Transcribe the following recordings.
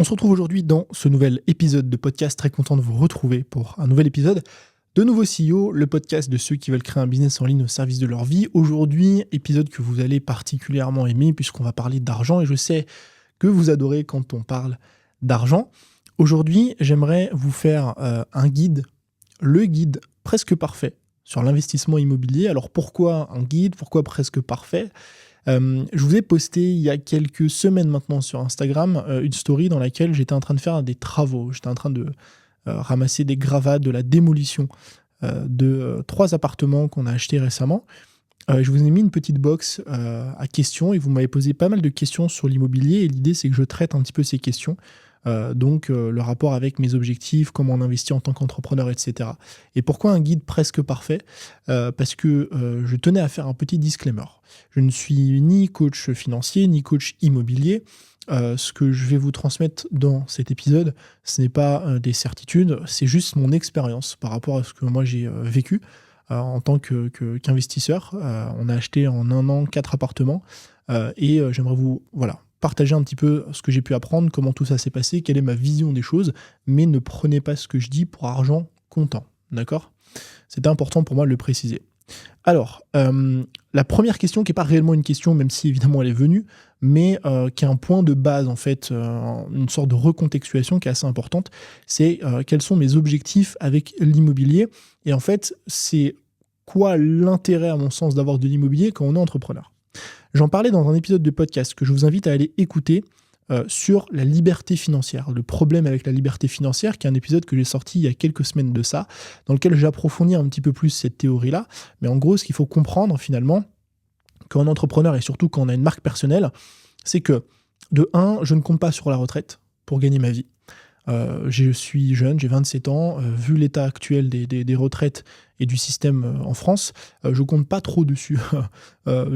On se retrouve aujourd'hui dans ce nouvel épisode de podcast. Très content de vous retrouver pour un nouvel épisode de Nouveau CEO, le podcast de ceux qui veulent créer un business en ligne au service de leur vie. Aujourd'hui, épisode que vous allez particulièrement aimer puisqu'on va parler d'argent et je sais que vous adorez quand on parle d'argent. Aujourd'hui, j'aimerais vous faire un guide, le guide presque parfait sur l'investissement immobilier. Alors pourquoi un guide? Pourquoi presque parfait? Je vous ai posté il y a quelques semaines maintenant sur Instagram une story dans laquelle j'étais en train de faire des travaux. J'étais en train de ramasser des gravats, de la démolition de 3 appartements qu'on a achetés récemment. Je vous ai mis une petite box à questions et vous m'avez posé pas mal de questions sur l'immobilier et l'idée c'est que je traite un petit peu ces questions. Donc le rapport avec mes objectifs, comment on investit en tant qu'entrepreneur, etc. Et pourquoi un guide presque parfait? Parce que je tenais à faire un petit disclaimer. Je ne suis ni coach financier, ni coach immobilier. Ce que je vais vous transmettre dans cet épisode, ce n'est pas des certitudes, c'est juste mon expérience par rapport à ce que moi j'ai vécu en tant qu'investisseur. On a acheté en 1 an 4 appartements et j'aimerais vous partager un petit peu ce que j'ai pu apprendre, comment tout ça s'est passé, quelle est ma vision des choses, mais ne prenez pas ce que je dis pour argent comptant, d'accord? C'était important pour moi de le préciser. Alors, la première question, qui n'est pas réellement une question, même si évidemment elle est venue, mais qui est un point de base, en fait, une sorte de recontextualisation qui est assez importante, c'est quels sont mes objectifs avec l'immobilier. Et en fait, c'est quoi l'intérêt, à mon sens, d'avoir de l'immobilier quand on est entrepreneur? J'en parlais dans un épisode de podcast que je vous invite à aller écouter sur la liberté financière, le problème avec la liberté financière, qui est un épisode que j'ai sorti il y a quelques semaines de ça, dans lequel j'approfondis un petit peu plus cette théorie-là. Mais en gros, ce qu'il faut comprendre finalement, quand on est entrepreneur et surtout quand on a une marque personnelle, c'est que, de 1, je ne compte pas sur la retraite pour gagner ma vie. Je suis jeune, j'ai 27 ans. Vu l'état actuel des retraites et du système en France, je compte pas trop dessus.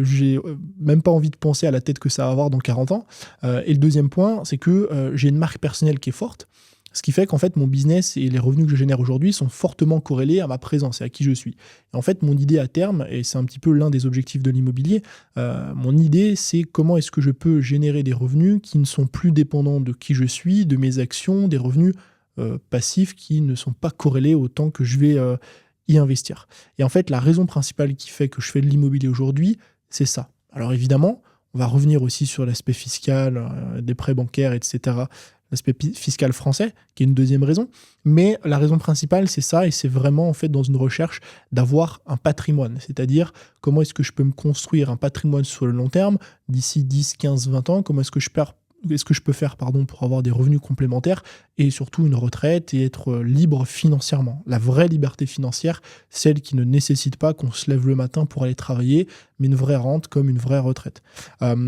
J'ai même pas envie de penser à la tête que ça va avoir dans 40 ans. Et le deuxième point, c'est que j'ai une marque personnelle qui est forte, ce qui fait qu'en fait, mon business et les revenus que je génère aujourd'hui sont fortement corrélés à ma présence et à qui je suis. Et en fait, mon idée à terme, et c'est un petit peu l'un des objectifs de l'immobilier, mon idée, c'est comment est-ce que je peux générer des revenus qui ne sont plus dépendants de qui je suis, de mes actions, des revenus passifs qui ne sont pas corrélés au temps que je vais y investir. Et en fait, la raison principale qui fait que je fais de l'immobilier aujourd'hui, c'est ça. Alors évidemment, on va revenir aussi sur l'aspect fiscal, des prêts bancaires, etc., l'aspect fiscal français, qui est une deuxième raison. Mais la raison principale, c'est ça, et c'est vraiment en fait dans une recherche d'avoir un patrimoine. C'est-à-dire, comment est-ce que je peux me construire un patrimoine sur le long terme, d'ici 10, 15, 20 ans, comment est-ce que je peux faire pour avoir des revenus complémentaires et surtout une retraite et être libre financièrement. La vraie liberté financière, celle qui ne nécessite pas qu'on se lève le matin pour aller travailler, mais une vraie rente comme une vraie retraite.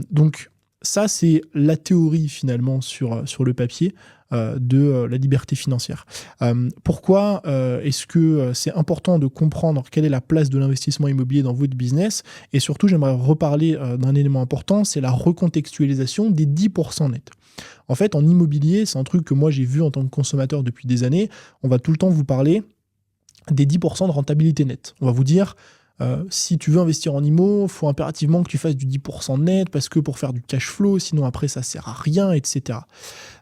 Donc, ça, c'est la théorie finalement sur le papier de la liberté financière. Pourquoi est-ce que c'est important de comprendre quelle est la place de l'investissement immobilier dans votre business? Et surtout, j'aimerais reparler d'un élément important, c'est la recontextualisation des 10% nets. En fait, en immobilier, c'est un truc que moi j'ai vu en tant que consommateur depuis des années, on va tout le temps vous parler des 10% de rentabilité nette. On va vous dire, si tu veux investir en IMO, il faut impérativement que tu fasses du 10% net parce que pour faire du cash flow, sinon après ça sert à rien, etc.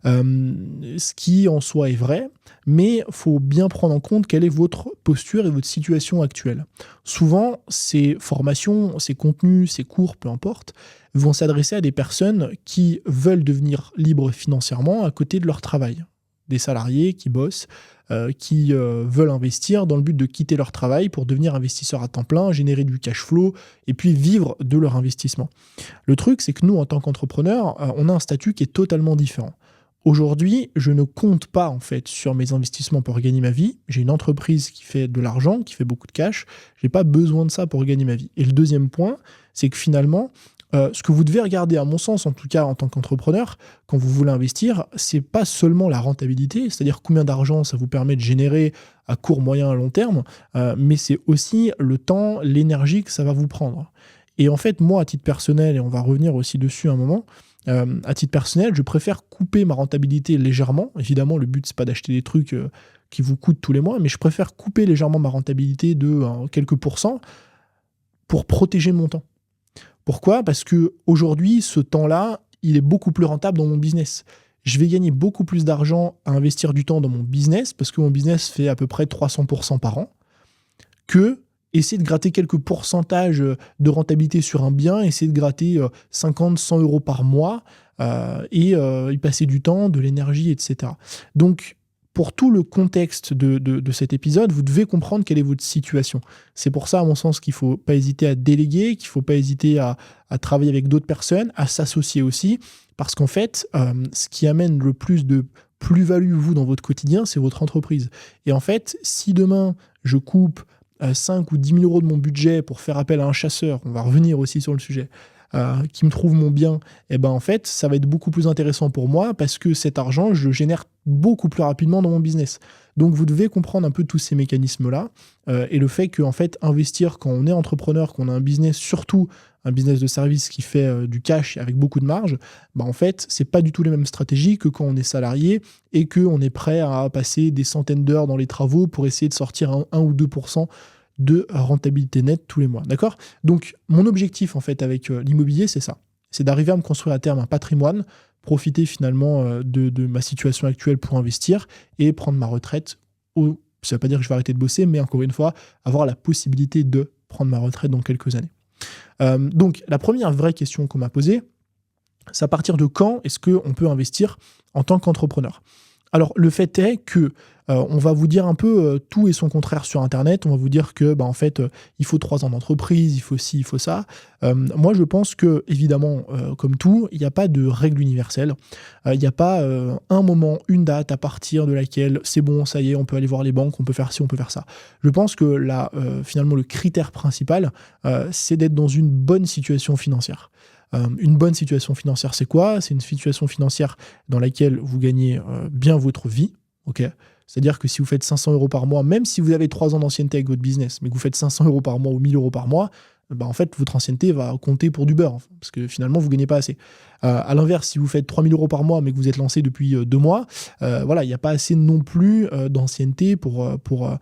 Ce qui en soi est vrai, mais il faut bien prendre en compte quelle est votre posture et votre situation actuelle. Souvent, ces formations, ces contenus, ces cours, peu importe, vont s'adresser à des personnes qui veulent devenir libres financièrement à côté de leur travail. Des salariés qui bossent, qui veulent investir dans le but de quitter leur travail pour devenir investisseurs à temps plein, générer du cash flow et puis vivre de leur investissement. Le truc, c'est que nous, en tant qu'entrepreneurs, on a un statut qui est totalement différent. Aujourd'hui, je ne compte pas en fait sur mes investissements pour gagner ma vie. J'ai une entreprise qui fait de l'argent, qui fait beaucoup de cash. Je n'ai pas besoin de ça pour gagner ma vie. Et le deuxième point, c'est que finalement, ce que vous devez regarder, à mon sens, en tout cas en tant qu'entrepreneur, quand vous voulez investir, c'est pas seulement la rentabilité, c'est-à-dire combien d'argent ça vous permet de générer à court, moyen, à long terme, mais c'est aussi le temps, l'énergie que ça va vous prendre. Et en fait, moi, à titre personnel, et on va revenir aussi dessus un moment, à titre personnel, je préfère couper ma rentabilité légèrement. Évidemment, le but, c'est pas d'acheter des trucs qui vous coûtent tous les mois, mais je préfère couper légèrement ma rentabilité de quelques pourcents pour protéger mon temps. Pourquoi ? Parce qu'aujourd'hui, ce temps-là, il est beaucoup plus rentable dans mon business. je vais gagner beaucoup plus d'argent à investir du temps dans mon business, parce que mon business fait à peu près 300% par an, que essayer de gratter quelques pourcentages de rentabilité sur un bien, essayer de gratter 50, 100 euros par mois et y passer du temps, de l'énergie, etc. Donc, pour tout le contexte de cet épisode, vous devez comprendre quelle est votre situation. C'est pour ça, à mon sens, qu'il ne faut pas hésiter à déléguer, qu'il ne faut pas hésiter à travailler avec d'autres personnes, à s'associer aussi, parce qu'en fait, ce qui amène le plus de plus-value, vous, dans votre quotidien, c'est votre entreprise. Et en fait, si demain, je coupe 5 ou 10 000 euros de mon budget pour faire appel à un chasseur, on va revenir aussi sur le sujet, qui me trouve mon bien, et ben en fait, ça va être beaucoup plus intéressant pour moi parce que cet argent, je le génère beaucoup plus rapidement dans mon business. Donc, vous devez comprendre un peu tous ces mécanismes-là et le fait qu'en fait, investir quand on est entrepreneur, qu'on a un business, surtout un business de service qui fait du cash avec beaucoup de marge, bah en fait, c'est pas du tout les mêmes stratégies que quand on est salarié et qu'on est prêt à passer des centaines d'heures dans les travaux pour essayer de sortir 1 ou 2% de rentabilité nette tous les mois. D'accord ? Donc, mon objectif, en fait, avec l'immobilier, c'est ça. C'est d'arriver à me construire à terme un patrimoine, profiter finalement de ma situation actuelle pour investir et prendre ma retraite. Ça ne veut pas dire que je vais arrêter de bosser, mais encore une fois, avoir la possibilité de prendre ma retraite dans quelques années. Donc, la première vraie question qu'on m'a posée, c'est à partir de quand est-ce qu'on peut investir en tant qu'entrepreneur ? Alors, le fait est que on va vous dire un peu tout et son contraire sur Internet. On va vous dire que, en fait, il faut 3 ans d'entreprise, il faut ci, il faut ça. Moi, je pense que, évidemment, comme tout, il n'y a pas de règle universelle. Il n'y a pas un moment, une date à partir de laquelle c'est bon, ça y est, on peut aller voir les banques, on peut faire ci, on peut faire ça. Je pense que là, finalement, le critère principal, c'est d'être dans une bonne situation financière. Une bonne situation financière, c'est quoi ? C'est une situation financière dans laquelle vous gagnez bien votre vie. Okay ? C'est-à-dire que si vous faites 500 euros par mois, même si vous avez 3 ans d'ancienneté avec votre business, mais que vous faites 500 euros par mois ou 1000 euros par mois, en fait, votre ancienneté va compter pour du beurre, parce que finalement, vous ne gagnez pas assez. À l'inverse, si vous faites 3000 euros par mois, mais que vous êtes lancé depuis 2 mois, il n'y a pas assez non plus d'ancienneté pour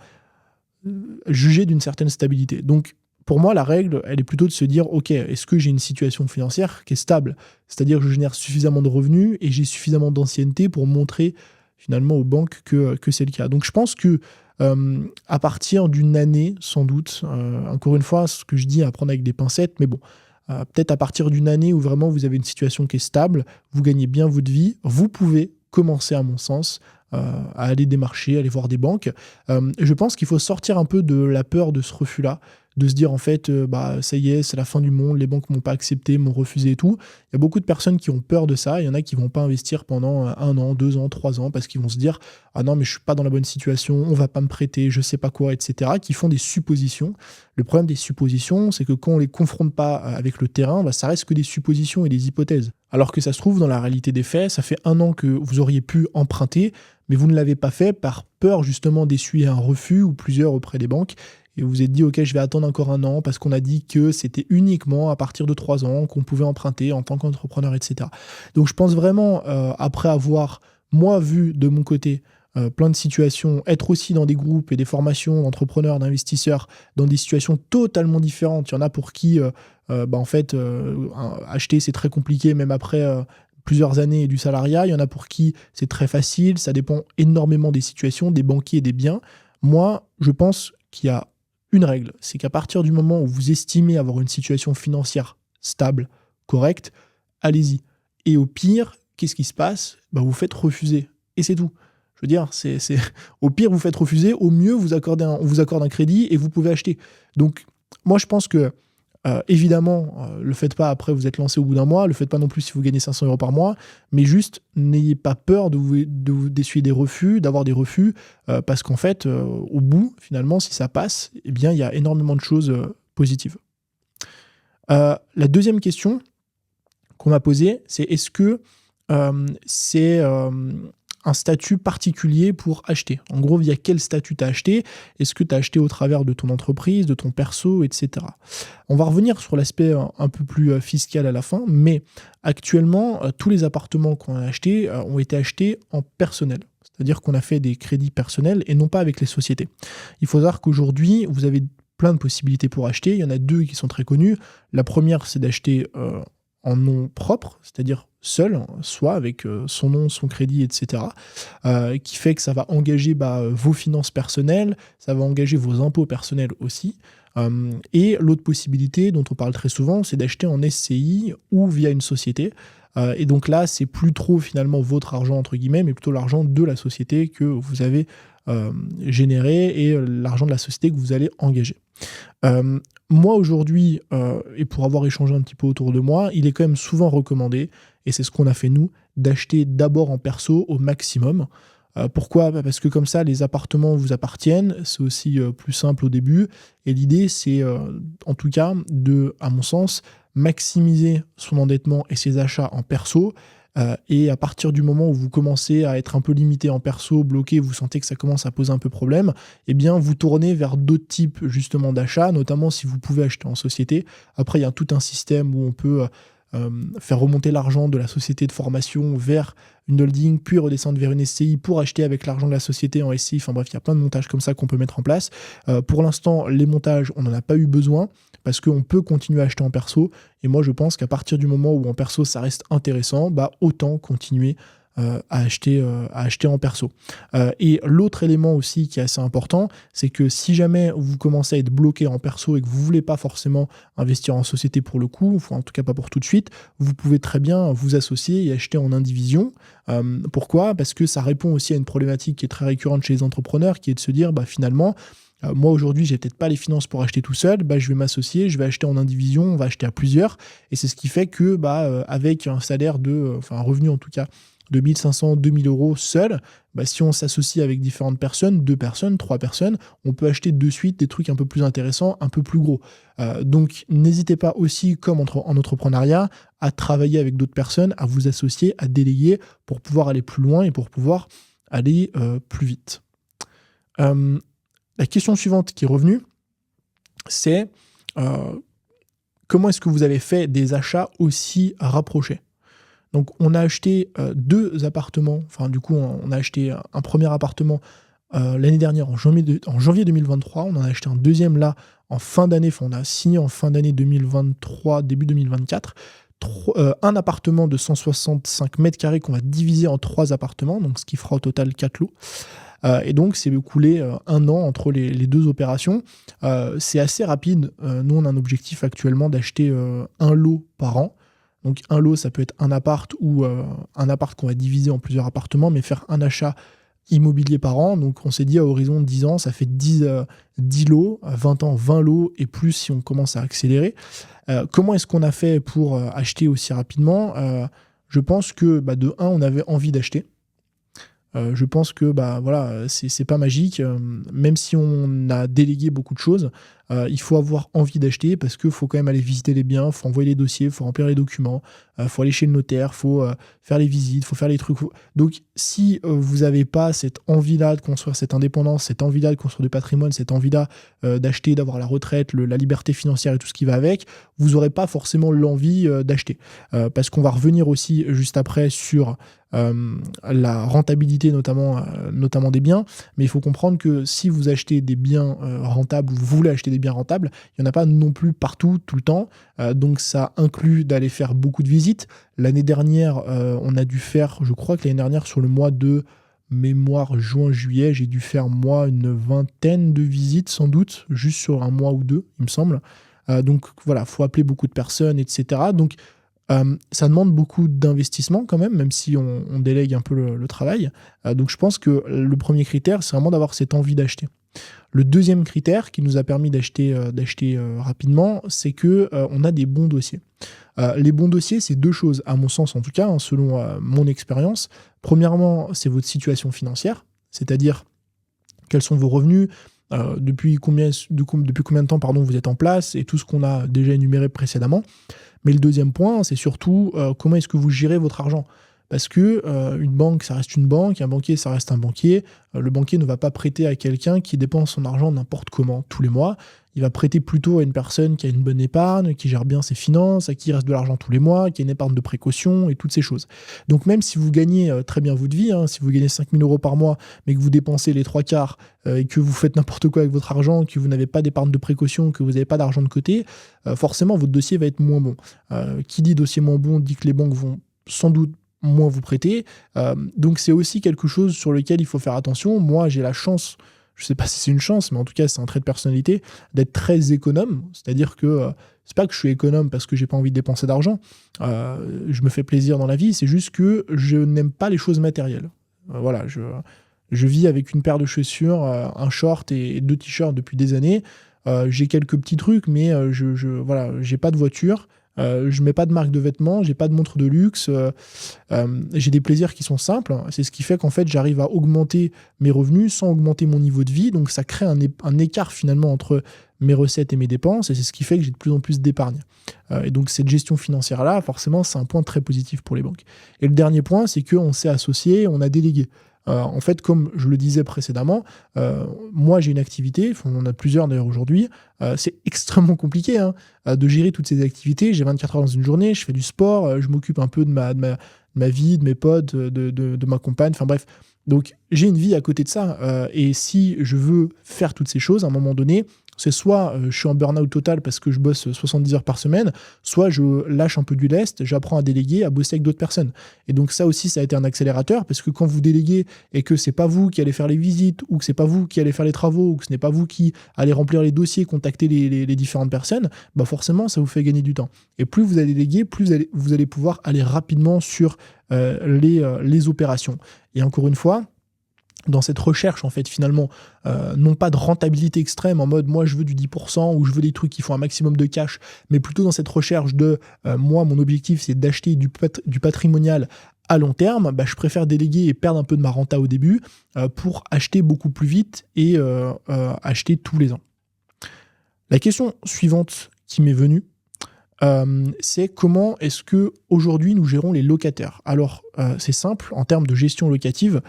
juger d'une certaine stabilité. Donc, pour moi, la règle, elle est plutôt de se dire, OK, est-ce que j'ai une situation financière qui est stable ? C'est-à-dire que je génère suffisamment de revenus et j'ai suffisamment d'ancienneté pour montrer finalement aux banques que c'est le cas. Donc, je pense que à partir d'une année, sans doute, encore une fois, ce que je dis à prendre avec des pincettes, mais bon, peut-être à partir d'une année où vraiment vous avez une situation qui est stable, vous gagnez bien votre vie, vous pouvez commencer, à mon sens, à aller démarcher, aller voir des banques. Je pense qu'il faut sortir un peu de la peur de ce refus-là, de se dire en fait, ça y est, c'est la fin du monde, les banques m'ont pas accepté, m'ont refusé et tout. Il y a beaucoup de personnes qui ont peur de ça, il y en a qui vont pas investir pendant 1 an, 2 ans, 3 ans, parce qu'ils vont se dire « Ah non, mais je suis pas dans la bonne situation, on va pas me prêter, je sais pas quoi, etc. » qui font des suppositions. Le problème des suppositions, c'est que quand on les confronte pas avec le terrain, ça reste que des suppositions et des hypothèses. Alors que ça se trouve, dans la réalité des faits, ça fait 1 an que vous auriez pu emprunter, mais vous ne l'avez pas fait par peur justement d'essuyer un refus ou plusieurs auprès des banques. Et vous vous êtes dit, OK, je vais attendre encore 1 an parce qu'on a dit que c'était uniquement à partir de 3 ans qu'on pouvait emprunter en tant qu'entrepreneur, etc. Donc je pense vraiment, après avoir, moi, vu de mon côté, plein de situations, être aussi dans des groupes et des formations d'entrepreneurs, d'investisseurs, dans des situations totalement différentes. Il y en a pour qui, acheter, c'est très compliqué, même après plusieurs années du salariat. Il y en a pour qui c'est très facile. Ça dépend énormément des situations, des banquiers et des biens. Moi, je pense qu'il y a une règle, c'est qu'à partir du moment où vous estimez avoir une situation financière stable, correcte, allez-y. Et au pire, qu'est-ce qui se passe ? Vous faites refuser. Et c'est tout. Je veux dire, au pire, vous faites refuser. Au mieux, on vous accorde un crédit et vous pouvez acheter. Donc, moi, je pense que, évidemment, le faites pas après, vous êtes lancé au bout d'1 mois. Le faites pas non plus si vous gagnez 500 euros par mois. Mais juste, n'ayez pas peur d'essuyer des refus, d'avoir des refus. Parce qu'en fait, au bout, finalement, si ça passe, eh bien, il y a énormément de choses positives. La deuxième question qu'on m'a posée, c'est est-ce que c'est un statut particulier pour acheter ? En gros, via quel statut tu as acheté ? Est-ce que tu as acheté au travers de ton entreprise, de ton perso, etc. On va revenir sur l'aspect un peu plus fiscal à la fin, mais actuellement, tous les appartements qu'on a achetés ont été achetés en personnel. C'est-à-dire qu'on a fait des crédits personnels et non pas avec les sociétés. Il faut savoir qu'aujourd'hui, vous avez plein de possibilités pour acheter. Il y en a 2 qui sont très connues. La première, c'est d'acheter en nom propre, c'est-à-dire seul, soit avec son nom, son crédit, etc., qui fait que ça va engager vos finances personnelles, ça va engager vos impôts personnels aussi. Et l'autre possibilité dont on parle très souvent, c'est d'acheter en SCI ou via une société. Et donc là, c'est plus trop finalement votre argent, entre guillemets, mais plutôt l'argent de la société que vous avez généré et l'argent de la société que vous allez engager. Moi aujourd'hui, et pour avoir échangé un petit peu autour de moi, il est quand même souvent recommandé, et c'est ce qu'on a fait nous, d'acheter d'abord en perso au maximum. Pourquoi ? Parce que comme ça, les appartements vous appartiennent, c'est aussi plus simple au début, et l'idée c'est, en tout cas, à mon sens, maximiser son endettement et ses achats en perso, et à partir du moment où vous commencez à être un peu limité en perso, bloqué, vous sentez que ça commence à poser un peu problème, eh bien vous tournez vers d'autres types justement d'achats, notamment si vous pouvez acheter en société. Après, il y a tout un système où on peut faire remonter l'argent de la société de formation vers une holding, puis redescendre vers une SCI pour acheter avec l'argent de la société en SCI. Enfin bref, il y a plein de montages comme ça qu'on peut mettre en place. Pour l'instant, les montages, on n'en a pas eu besoin parce qu'on peut continuer à acheter en perso. Et moi, je pense qu'à partir du moment où en perso, ça reste intéressant, autant continuer à acheter en perso. Et l'autre élément aussi qui est assez important, c'est que si jamais vous commencez à être bloqué en perso et que vous ne voulez pas forcément investir en société pour le coup, enfin, en tout cas pas pour tout de suite, vous pouvez très bien vous associer et acheter en indivision. Pourquoi ? Parce que ça répond aussi à une problématique qui est très récurrente chez les entrepreneurs, qui est de se dire finalement, moi aujourd'hui j'ai peut-être pas les finances pour acheter tout seul, je vais m'associer, je vais acheter en indivision, on va acheter à plusieurs, et c'est ce qui fait que avec un salaire un revenu en tout cas de 1500, 2000 euros seul, si on s'associe avec différentes personnes, 2 personnes, 3 personnes, on peut acheter de suite des trucs un peu plus intéressants, un peu plus gros. Donc n'hésitez pas aussi, comme en entrepreneuriat, à travailler avec d'autres personnes, à vous associer, à déléguer pour pouvoir aller plus loin et pour pouvoir aller plus vite. La question suivante qui est revenue, c'est comment est-ce que vous avez fait des achats aussi rapprochés ? Donc on a acheté 2 appartements, on a acheté un premier appartement l'année dernière en janvier 2023, on en a acheté un deuxième là en fin d'année, on a signé en fin d'année 2023, début 2024, un appartement de 165 mètres carrés qu'on va diviser en 3 appartements, donc ce qui fera au total 4 lots. Et donc, c'est écoulé 1 an entre les 2 opérations. C'est assez rapide. Nous, on a un objectif actuellement d'acheter 1 lot par an. Donc, un lot, ça peut être un appart ou un appart qu'on va diviser en plusieurs appartements, mais faire un achat immobilier par an. Donc, on s'est dit à horizon de 10 ans, ça fait 10 lots, à 20 ans, 20 lots et plus si on commence à accélérer. Comment est-ce qu'on a fait pour acheter aussi rapidement ? Je pense que, de 1, on avait envie d'acheter. Je pense que c'est pas magique, même si on a délégué beaucoup de choses, il faut avoir envie d'acheter parce qu'il faut quand même aller visiter les biens, il faut envoyer les dossiers, il faut remplir les documents, il faut aller chez le notaire, il faut faire les visites, il faut faire les trucs. Donc si vous n'avez pas cette envie-là de construire cette indépendance, cette envie-là de construire du patrimoine, cette envie-là d'acheter, d'avoir la retraite, la liberté financière et tout ce qui va avec, vous n'aurez pas forcément l'envie d'acheter. Parce qu'on va revenir aussi juste après sur la rentabilité notamment des biens, mais il faut comprendre que si vous achetez des biens rentables, ou vous voulez acheter des biens rentables, il n'y en a pas non plus partout, tout le temps, donc ça inclut d'aller faire beaucoup de visites. L'année dernière, on a dû faire, je crois que l'année dernière, sur le mois de mémoire juin-juillet, j'ai dû faire moi une 20aine de visites sans doute, juste sur 1 mois ou 2, il me semble. Donc voilà, il faut appeler beaucoup de personnes, etc. Donc ça demande beaucoup d'investissement quand même si on délègue un peu le travail. Donc je pense que le premier critère, c'est vraiment d'avoir cette envie d'acheter. Le deuxième critère qui nous a permis d'acheter rapidement, c'est qu'on a des bons dossiers. Les bons dossiers, c'est 2 choses, à mon sens en tout cas, selon mon expérience. Premièrement, c'est votre situation financière, c'est-à-dire quels sont vos revenus, depuis combien de temps vous êtes en place et tout ce qu'on a déjà énuméré précédemment. Mais le deuxième point, c'est surtout comment est-ce que vous gérez votre argent. parce que une banque, ça reste une banque, un banquier, ça reste un banquier. Le banquier ne va pas prêter à quelqu'un qui dépense son argent n'importe comment tous les mois. Il va prêter plutôt à une personne qui a une bonne épargne, qui gère bien ses finances, à qui il reste de l'argent tous les mois, qui a une épargne de précaution et toutes ces choses. Donc même si vous gagnez très bien votre vie, si vous gagnez 5 000 euros par mois, mais que vous dépensez les 3/4 et que vous faites n'importe quoi avec votre argent, que vous n'avez pas d'épargne de précaution, que vous n'avez pas d'argent de côté, forcément votre dossier va être moins bon. Qui dit dossier moins bon dit que les banques vont sans doute moins vous prêter. Donc c'est aussi quelque chose sur lequel il faut faire attention. Moi, j'ai la chance, je ne sais pas si c'est une chance, mais en tout cas, c'est un trait de personnalité, d'être très économe. C'est-à-dire que c'est pas que je suis économe parce que j'ai pas envie de dépenser d'argent. Je me fais plaisir dans la vie, c'est juste que je n'aime pas les choses matérielles. Voilà, je vis avec une paire de chaussures, un short et 2 t-shirts depuis des années. J'ai quelques petits trucs, mais voilà, j'ai pas de voiture. Je mets pas de marque de vêtements, j'ai pas de montre de luxe, j'ai des plaisirs qui sont simples. C'est ce qui fait qu'en fait j'arrive à augmenter mes revenus sans augmenter mon niveau de vie, donc ça crée un écart finalement entre mes recettes et mes dépenses, et c'est ce qui fait que j'ai de plus en plus d'épargne. Et donc cette gestion financière là, forcément, c'est un point très positif pour les banques. Et le dernier point, c'est qu'on s'est associé, on a délégué. En fait, comme je le disais précédemment, moi j'ai une activité, on en a plusieurs d'ailleurs aujourd'hui, c'est extrêmement compliqué de gérer toutes ces activités. J'ai 24 heures dans une journée, je fais du sport, je m'occupe un peu de ma vie, de mes potes, de ma compagne, enfin bref. Donc j'ai une vie à côté de ça, et si je veux faire toutes ces choses, à un moment donné, c'est soit je suis en burn-out total parce que je bosse 70 heures par semaine, soit je lâche un peu du lest, j'apprends à déléguer, à bosser avec d'autres personnes. Et donc ça aussi, ça a été un accélérateur, parce que quand vous déléguez et que c'est pas vous qui allez faire les visites, ou que c'est pas vous qui allez faire les travaux, ou que ce n'est pas vous qui allez remplir les dossiers, contacter les différentes personnes, bah forcément, ça vous fait gagner du temps. Et plus vous allez déléguer, plus vous allez pouvoir aller rapidement sur les opérations. Et encore une fois, dans cette recherche, en fait, finalement, non pas de rentabilité extrême, en mode, moi, je veux du 10%, ou je veux des trucs qui font un maximum de cash, mais plutôt dans cette recherche de, moi, mon objectif, c'est d'acheter du patrimonial à long terme, bah, je préfère déléguer et perdre un peu de ma renta au début pour acheter beaucoup plus vite et acheter tous les ans. La question suivante qui m'est venue, c'est comment est-ce que aujourd'hui nous gérons les locataires. Alors c'est simple, en termes de gestion locative,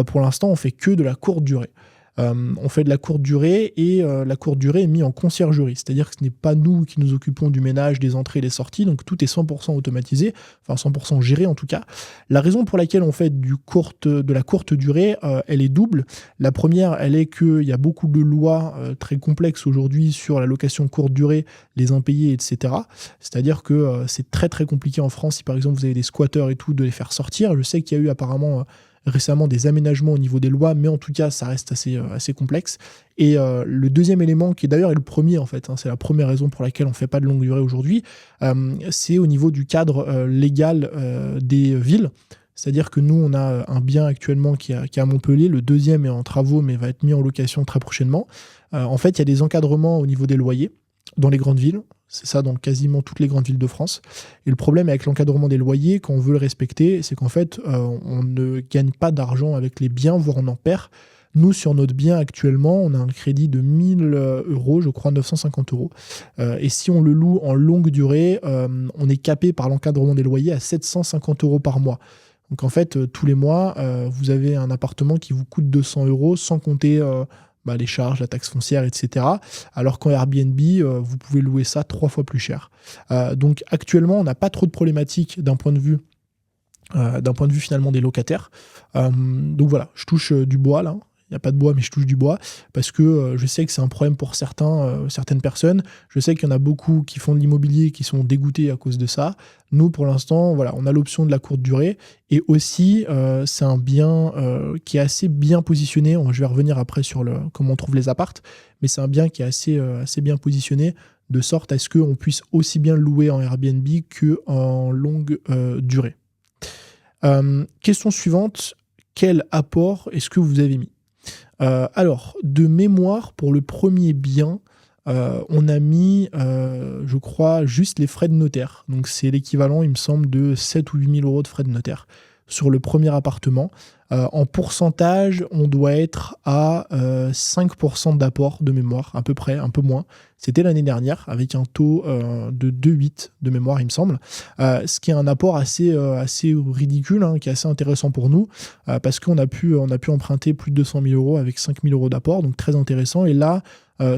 pour l'instant on fait que de la courte durée. On fait de la courte durée, et la courte durée est mise en conciergerie, c'est-à-dire que ce n'est pas nous qui nous occupons du ménage, des entrées et des sorties, donc tout est 100% automatisé, enfin 100% géré en tout cas. La raison pour laquelle on fait de la courte durée, elle est double. La première, elle est qu'il y a beaucoup de lois très complexes aujourd'hui sur la location courte durée, les impayés, etc. C'est-à-dire que c'est très très compliqué en France, si par exemple vous avez des squatteurs et tout, de les faire sortir. Je sais qu'il y a eu apparemment récemment des aménagements au niveau des lois, mais en tout cas ça reste assez complexe. Et le deuxième élément, qui d'ailleurs est le premier en fait, c'est la première raison pour laquelle on ne fait pas de longue durée aujourd'hui, c'est au niveau du cadre légal des villes. C'est-à-dire que nous, on a un bien actuellement qui est à Montpellier, le deuxième est en travaux mais va être mis en location très prochainement. En fait, il y a des encadrements au niveau des loyers dans les grandes villes. C'est ça dans quasiment toutes les grandes villes de France. Et le problème avec l'encadrement des loyers, quand on veut le respecter, c'est qu'en fait, on ne gagne pas d'argent avec les biens, voire on en perd. Nous, sur notre bien actuellement, on a un crédit de 1 000 euros, je crois 950 euros. Et si on le loue en longue durée, on est capé par l'encadrement des loyers à 750 euros par mois. Donc en fait, tous les mois, vous avez un appartement qui vous coûte 200 euros, sans compter les charges, la taxe foncière, etc. Alors qu'en Airbnb, vous pouvez louer ça 3 fois plus cher. Donc actuellement, on n'a pas trop de problématiques d'un point de vue finalement des locataires. Donc voilà, je touche du bois là. Il n'y a pas de bois, mais je touche du bois, parce que je sais que c'est un problème pour certaines personnes. Je sais qu'il y en a beaucoup qui font de l'immobilier, qui sont dégoûtés à cause de ça. Nous, pour l'instant, voilà, on a l'option de la courte durée. Et aussi, c'est un bien qui est assez bien positionné. Je vais revenir après sur comment on trouve les appartes. Mais c'est un bien qui est assez bien positionné, de sorte à ce qu'on puisse aussi bien le louer en Airbnb qu'en longue durée. Question suivante. Quel apport est-ce que vous avez mis ? Alors, de mémoire, pour le premier bien, on a mis, je crois, juste les frais de notaire. Donc, c'est l'équivalent, il me semble, de 7 ou 8 000 euros de frais de notaire. sur le premier appartement. En pourcentage, on doit être à 5% d'apport de mémoire, à peu près, un peu moins. C'était l'année dernière, avec un taux de 2,8 de mémoire, il me semble. Ce qui est un apport assez ridicule, hein, qui est assez intéressant pour nous, parce qu'on a pu emprunter plus de 200 000 euros avec 5 000 euros d'apport, donc très intéressant. Et là,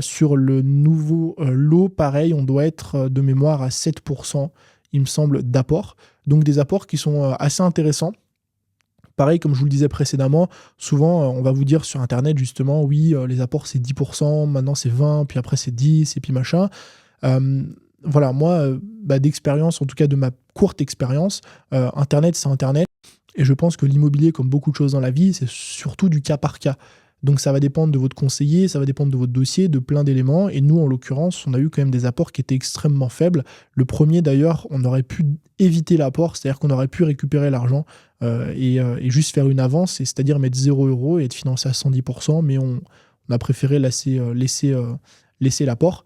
sur le nouveau lot, pareil, on doit être de mémoire à 7%, il me semble, d'apport. Donc des apports qui sont assez intéressants. Pareil, comme je vous le disais précédemment, souvent on va vous dire sur Internet justement, oui, les apports c'est 10%, maintenant c'est 20%, puis après c'est 10%, et puis machin. Voilà, moi, d'expérience, en tout cas de ma courte expérience, Internet c'est Internet. Et je pense que l'immobilier, comme beaucoup de choses dans la vie, c'est surtout du cas par cas. Donc ça va dépendre de votre conseiller, ça va dépendre de votre dossier, de plein d'éléments. Et nous, en l'occurrence, on a eu quand même des apports qui étaient extrêmement faibles. Le premier, d'ailleurs, on aurait pu éviter l'apport, c'est-à-dire qu'on aurait pu récupérer l'argent et juste faire une avance, c'est-à-dire mettre 0 € et être financé à 110%, mais on a préféré laisser l'apport.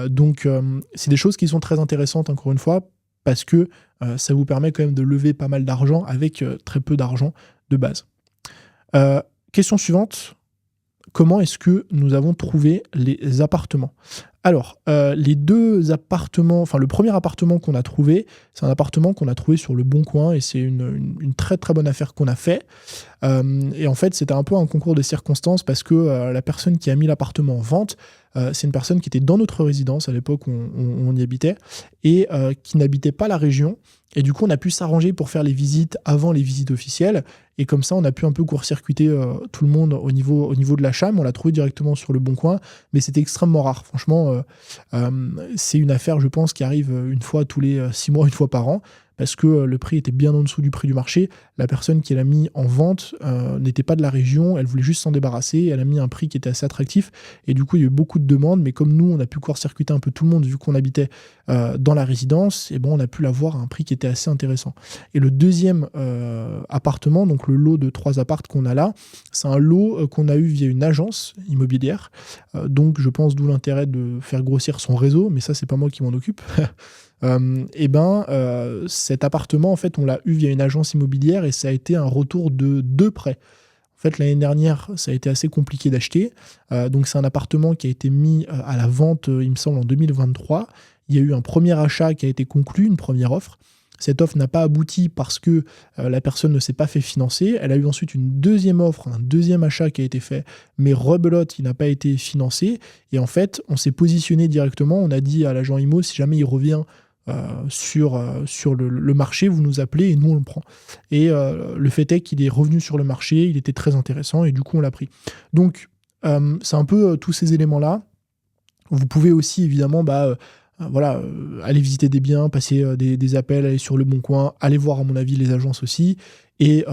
Donc c'est des choses qui sont très intéressantes, encore une fois, parce que ça vous permet quand même de lever pas mal d'argent avec très peu d'argent de base. Question suivante. Comment est-ce que nous avons trouvé les appartements ? Alors, les deux appartements, enfin le premier appartement qu'on a trouvé, c'est un appartement qu'on a trouvé sur Le Bon Coin et c'est une très très bonne affaire qu'on a fait. Et en fait, c'était un peu un concours de circonstances parce que la personne qui a mis l'appartement en vente, c'est une personne qui était dans notre résidence à l'époque où on y habitait et qui n'habitait pas la région. Et du coup, on a pu s'arranger pour faire les visites avant les visites officielles. Et comme ça, on a pu un peu court-circuiter tout le monde au niveau de l'achat. Mais on l'a trouvé directement sur Le Bon Coin. Mais c'était extrêmement rare. Franchement, c'est une affaire, je pense, qui arrive une fois tous les 6 mois, une fois par an. Parce que le prix était bien en dessous du prix du marché. La personne qui l'a mis en vente n'était pas de la région, elle voulait juste s'en débarrasser, elle a mis un prix qui était assez attractif, et du coup il y a eu beaucoup de demandes, mais comme nous on a pu court-circuiter un peu tout le monde vu qu'on habitait dans la résidence, et bon, on a pu l'avoir à un prix qui était assez intéressant. Et le deuxième appartement, donc le lot de 3 appartes qu'on a là, c'est un lot qu'on a eu via une agence immobilière, donc je pense d'où l'intérêt de faire grossir son réseau, mais ça c'est pas moi qui m'en occupe. Cet appartement, en fait, on l'a eu via une agence immobilière et ça a été un retour de 2 prêts. En fait, l'année dernière, ça a été assez compliqué d'acheter. Donc, c'est un appartement qui a été mis à la vente, il me semble, en 2023. Il y a eu un premier achat qui a été conclu, une première offre. Cette offre n'a pas abouti parce que la personne ne s'est pas fait financer. Elle a eu ensuite une deuxième offre, un deuxième achat qui a été fait, mais rebelote, il n'a pas été financé. Et en fait, on s'est positionné directement. On a dit à l'agent IMO, si jamais il revient sur le marché, vous nous appelez et nous on le prend. Et le fait est qu'il est revenu sur le marché, il était très intéressant et du coup on l'a pris. Donc c'est un peu tous ces éléments-là. Vous pouvez aussi évidemment aller visiter des biens, passer des appels, aller sur Le Bon Coin, aller voir à mon avis les agences aussi. Et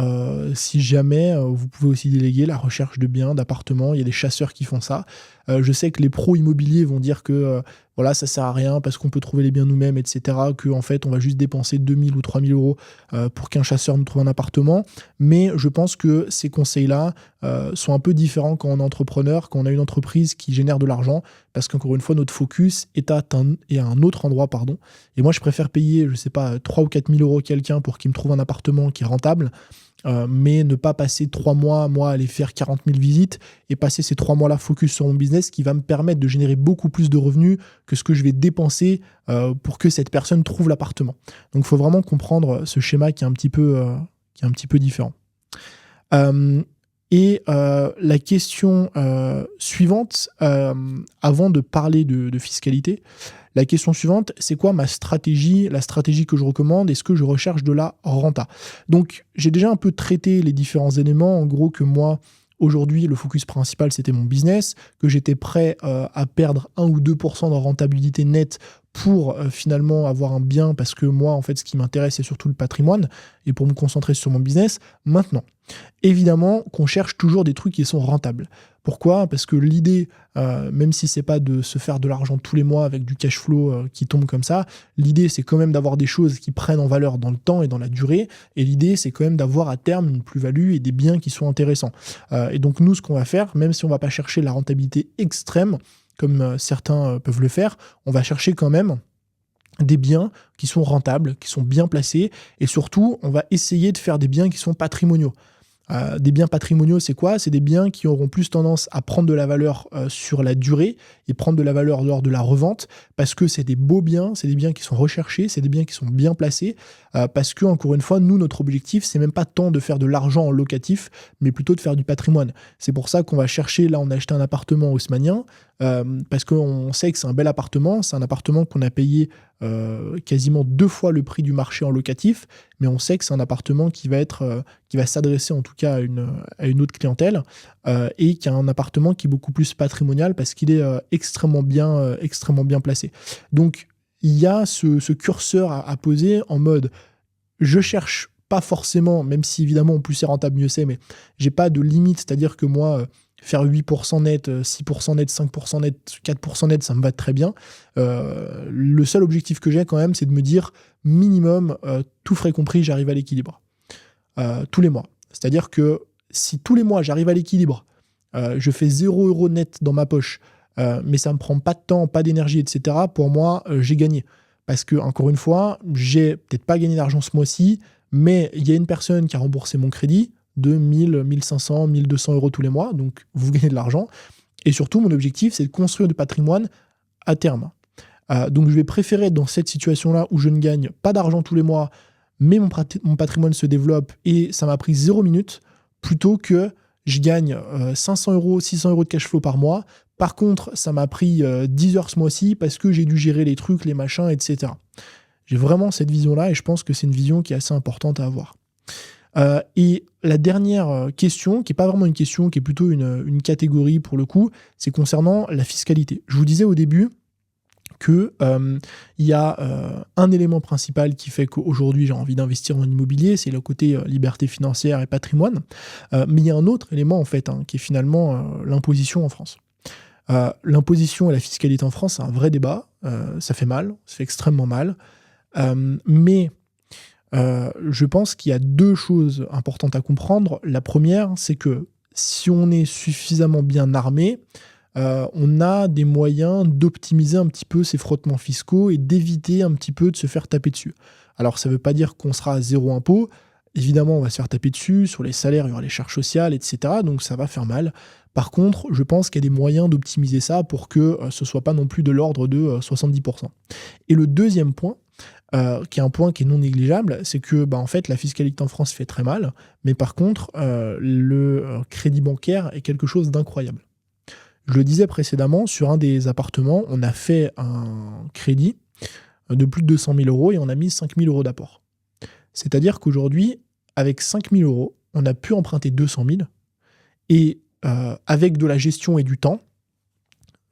si jamais, vous pouvez aussi déléguer la recherche de biens, d'appartements. Il y a des chasseurs qui font ça. Je sais que les pros immobiliers vont dire que voilà, ça sert à rien parce qu'on peut trouver les biens nous-mêmes, etc. Qu'en fait, on va juste dépenser 2 000 ou 3 000 euros pour qu'un chasseur nous trouve un appartement. Mais je pense que ces conseils-là sont un peu différents quand on est entrepreneur, quand on a une entreprise qui génère de l'argent. Parce qu'encore une fois, notre focus est à un autre endroit. Et moi, je préfère payer, je sais pas, 3 ou 4 000 euros quelqu'un pour qu'il me trouve un appartement qui est rentable. Mais ne pas passer 3 mois, moi, à aller faire 40 000 visites et passer ces 3 mois-là focus sur mon business qui va me permettre de générer beaucoup plus de revenus que ce que je vais dépenser pour que cette personne trouve l'appartement. Donc, il faut vraiment comprendre ce schéma qui est un petit peu différent. La question suivante, avant de parler de fiscalité, la question suivante, c'est quoi ma stratégie, la stratégie que je recommande, est-ce que je recherche de la renta ? Donc, j'ai déjà un peu traité les différents éléments, en gros que moi, aujourd'hui, le focus principal, c'était mon business, que j'étais prêt à perdre 1 ou 2% de rentabilité nette pour finalement avoir un bien, parce que moi, en fait, ce qui m'intéresse, c'est surtout le patrimoine, et pour me concentrer sur mon business. Maintenant, évidemment qu'on cherche toujours des trucs qui sont rentables. Pourquoi ? Parce que l'idée, même si c'est pas de se faire de l'argent tous les mois avec du cash flow qui tombe comme ça, l'idée, c'est quand même d'avoir des choses qui prennent en valeur dans le temps et dans la durée, et l'idée, c'est quand même d'avoir à terme une plus-value et des biens qui sont intéressants. Et donc nous, ce qu'on va faire, même si on va pas chercher la rentabilité extrême, comme certains peuvent le faire, on va chercher quand même des biens qui sont rentables, qui sont bien placés, et surtout, on va essayer de faire des biens qui sont patrimoniaux. Des biens patrimoniaux, c'est quoi? C'est des biens qui auront plus tendance à prendre de la valeur sur la durée et prendre de la valeur lors de la revente, parce que c'est des beaux biens, c'est des biens qui sont recherchés, c'est des biens qui sont bien placés, parce que, encore une fois, nous, notre objectif, c'est même pas tant de faire de l'argent en locatif, mais plutôt de faire du patrimoine. C'est pour ça qu'on va chercher, là, on a acheté un appartement haussmannien, parce qu'on sait que c'est un bel appartement, c'est un appartement qu'on a payé quasiment 2 fois le prix du marché en locatif, mais on sait que c'est un appartement qui va s'adresser en tout cas à une autre clientèle, et qui a un appartement qui est beaucoup plus patrimonial parce qu'il est extrêmement bien placé. Donc il y a ce curseur à poser en mode je cherche pas forcément, même si évidemment plus c'est rentable mieux c'est, mais j'ai pas de limite, c'est-à-dire que moi faire 8% net, 6% net, 5% net, 4% net, ça me va très bien. Le seul objectif que j'ai quand même, c'est de me dire minimum, tout frais compris, j'arrive à l'équilibre. Tous les mois. C'est-à-dire que si tous les mois j'arrive à l'équilibre, je fais 0 € net dans ma poche, mais ça me prend pas de temps, pas d'énergie, etc. Pour moi, j'ai gagné. Parce que, encore une fois, j'ai peut-être pas gagné d'argent ce mois-ci, mais il y a une personne qui a remboursé mon crédit de 1000, 1500, 1200 € tous les mois, donc vous gagnez de l'argent. Et surtout, mon objectif, c'est de construire du patrimoine à terme. Donc je vais préférer être dans cette situation-là où je ne gagne pas d'argent tous les mois, mais mon patrimoine se développe et ça m'a pris 0 minute, plutôt que je gagne 500 €, 600 € de cash flow par mois. Par contre, ça m'a pris 10 heures ce mois-ci parce que j'ai dû gérer les trucs, les machins, etc. J'ai vraiment cette vision-là et je pense que c'est une vision qui est assez importante à avoir. Et la dernière question, qui n'est pas vraiment une question, qui est plutôt une catégorie pour le coup, c'est concernant la fiscalité. Je vous disais au début qu'il y a un élément principal qui fait qu'aujourd'hui j'ai envie d'investir en immobilier, c'est le côté liberté financière et patrimoine. Mais il y a un autre élément en fait, qui est finalement l'imposition en France. L'imposition et la fiscalité en France, c'est un vrai débat. Ça fait mal, ça fait extrêmement mal. Mais je pense qu'il y a 2 choses importantes à comprendre. La première, c'est que si on est suffisamment bien armé, on a des moyens d'optimiser un petit peu ces frottements fiscaux et d'éviter un petit peu de se faire taper dessus. Alors ça ne veut pas dire qu'on sera à 0 impôt. Évidemment, on va se faire taper dessus. Sur les salaires, il y aura les charges sociales, etc. Donc ça va faire mal. Par contre, je pense qu'il y a des moyens d'optimiser ça pour que ce ne soit pas non plus de l'ordre de 70%. Et le deuxième point, qui est un point qui est non négligeable, c'est que en fait, la fiscalité en France fait très mal, mais par contre, le crédit bancaire est quelque chose d'incroyable. Je le disais précédemment, sur un des appartements, on a fait un crédit de plus de 200 000 € et on a mis 5 000 € d'apport. C'est-à-dire qu'aujourd'hui, avec 5 000 €, on a pu emprunter 200 000 et avec de la gestion et du temps,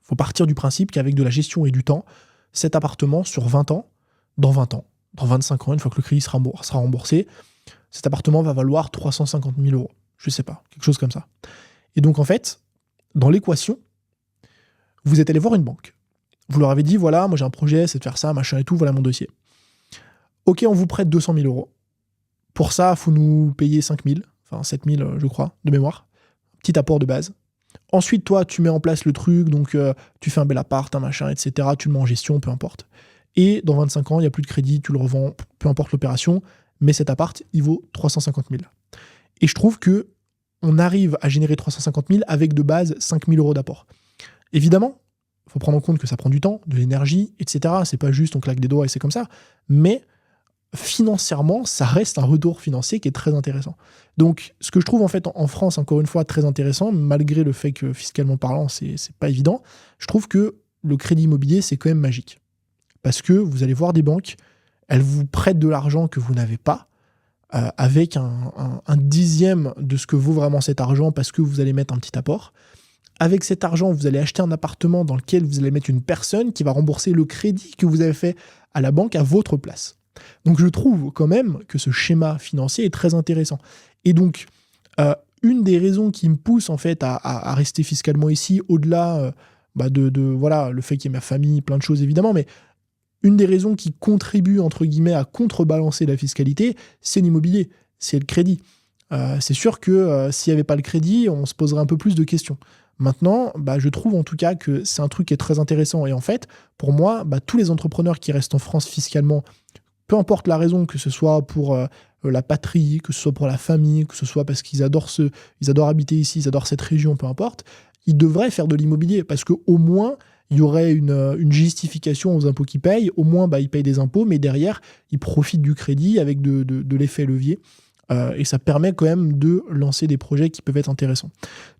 il faut partir du principe qu'avec de la gestion et du temps, cet appartement, sur 20 ans, dans 20 ans, dans 25 ans, une fois que le crédit sera remboursé, cet appartement va valoir 350 000 €. Je sais pas, quelque chose comme ça. Et donc, en fait, dans l'équation, vous êtes allé voir une banque. Vous leur avez dit, voilà, moi j'ai un projet, c'est de faire ça, machin et tout, voilà mon dossier. Ok, on vous prête 200 000 €. Pour ça, il faut nous payer 5 000, enfin 7 000, je crois, de mémoire. Petit apport de base. Ensuite, toi, tu mets en place le truc, donc tu fais un bel appart, un machin, etc. Tu le mets en gestion, peu importe. Et dans 25 ans, il n'y a plus de crédit, tu le revends, peu importe l'opération, mais cet appart, il vaut 350 000. Et je trouve que on arrive à générer 350 000 avec de base 5 000 € d'apport. Évidemment, il faut prendre en compte que ça prend du temps, de l'énergie, etc. C'est pas juste on claque des doigts et c'est comme ça. Mais financièrement, ça reste un retour financier qui est très intéressant. Donc, ce que je trouve en fait en France, encore une fois, très intéressant, malgré le fait que fiscalement parlant, c'est pas évident, je trouve que le crédit immobilier, c'est quand même magique. Parce que vous allez voir des banques, elles vous prêtent de l'argent que vous n'avez pas, avec un dixième de ce que vaut vraiment cet argent parce que vous allez mettre un petit apport. Avec cet argent, vous allez acheter un appartement dans lequel vous allez mettre une personne qui va rembourser le crédit que vous avez fait à la banque à votre place. Donc je trouve quand même que ce schéma financier est très intéressant. Et donc, une des raisons qui me pousse en fait à rester fiscalement ici, au-delà voilà, le fait qu'il y ait ma famille, plein de choses évidemment, mais une des raisons qui contribue entre guillemets à contrebalancer la fiscalité, c'est l'immobilier, c'est le crédit. c'est sûr que s'il n'y avait pas le crédit, on se poserait un peu plus de questions. Maintenant, je trouve en tout cas que c'est un truc qui est très intéressant. Et en fait, pour moi, tous les entrepreneurs qui restent en France fiscalement, peu importe la raison, que ce soit pour la patrie, que ce soit pour la famille, que ce soit parce qu'ils adorent habiter ici, ils adorent cette région, peu importe, ils devraient faire de l'immobilier parce qu'au moins, il y aurait une justification aux impôts qu'ils payent. Au moins, ils payent des impôts, mais derrière, ils profitent du crédit avec de l'effet levier. Et ça permet quand même de lancer des projets qui peuvent être intéressants.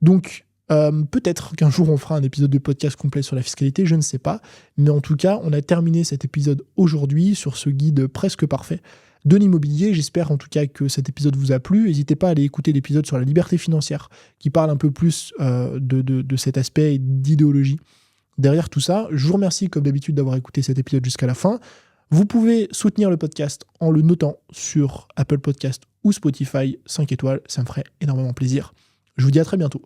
Donc, peut-être qu'un jour on fera un épisode de podcast complet sur la fiscalité, je ne sais pas. Mais en tout cas, on a terminé cet épisode aujourd'hui sur ce guide presque parfait de l'immobilier. J'espère en tout cas que cet épisode vous a plu. N'hésitez pas à aller écouter l'épisode sur la liberté financière qui parle un peu plus de cet aspect d'idéologie derrière tout ça. Je vous remercie comme d'habitude d'avoir écouté cet épisode jusqu'à la fin. Vous pouvez soutenir le podcast en le notant sur Apple Podcast ou Spotify 5 étoiles, ça me ferait énormément plaisir. Je vous dis à très bientôt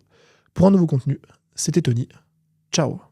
pour un nouveau contenu. C'était Tony. Ciao.